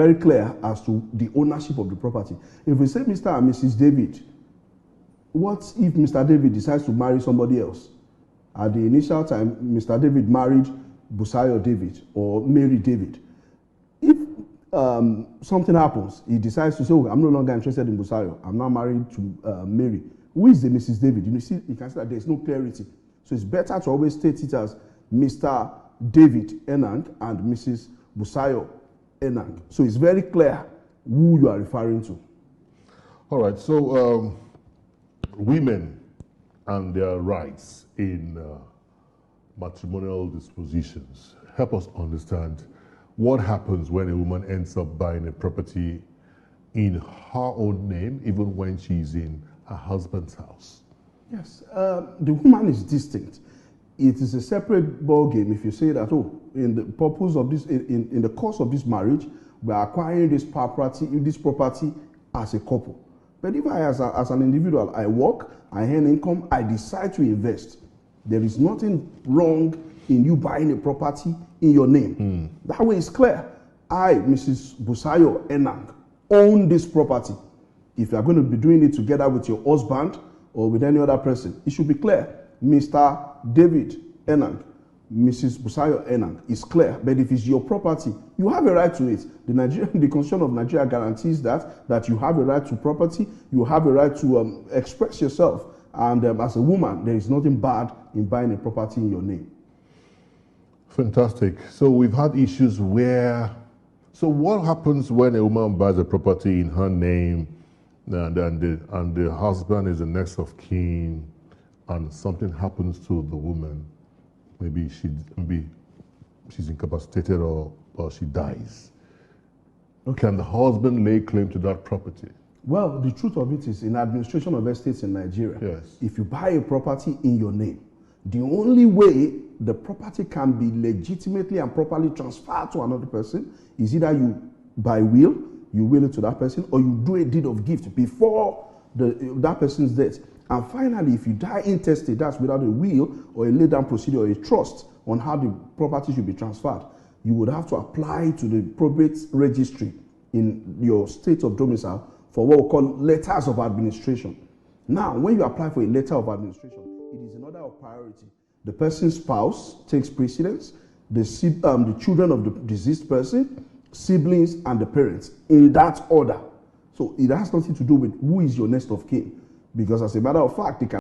very clear as to the ownership of the property. If we say Mr. and Mrs. David, what if Mr. David decides to marry somebody else? At the initial time, Mr. David married Busayo David or Mary David. If something happens, he decides to say, oh, I'm no longer interested in Busayo, I'm now married to Mary. Who is the Mrs. David? You see, you can see that there's no clarity. So it's better to always state it as Mr. David Enang and Mrs. Busayo Enang. So it's very clear who you are referring to. All right, so women and their rights in matrimonial dispositions. Help us understand what happens when a woman ends up buying a property in her own name, even when she's in her husband's house. Yes, the woman is distinct. It is a separate ball game if you say that, oh, in the purpose of this, in the course of this marriage, we are acquiring this property as a couple. But if I, as an individual, I work, I earn income, I decide to invest, there is nothing wrong in you buying a property in your name. That way it's clear. I, Mrs. Busayo Enang, own this property. If you are going to be doing it together with your husband or with any other person, it should be clear. Mr. David Enang, Mrs. Busayo Enang is clear. But if it's your property, you have a right to it. The Constitution of Nigeria guarantees that you have a right to property, you have a right to express yourself. And as a woman, there is nothing bad in buying a property in your name. Fantastic. So we've had issues where, so what happens when a woman buys a property in her name and the husband is the next of kin and something happens to the woman? Maybe she's incapacitated or she dies. Okay. Can the husband lay claim to that property? Well, the truth of it is, in administration of estates in Nigeria, yes, if you buy a property in your name, the only way the property can be legitimately and properly transferred to another person is either you, by will, you will it to that person, or you do a deed of gift before that person's death. And finally, if you die intestate, that's without a will or a laid down procedure or a trust on how the property should be transferred, you would have to apply to the probate registry in your state of domicile for what we call letters of administration. Now, when you apply for a letter of administration, it is an order of priority. The person's spouse takes precedence, the children of the deceased person, siblings, and the parents, in that order. So it has nothing to do with who is your next of kin. Because as a matter of fact, it can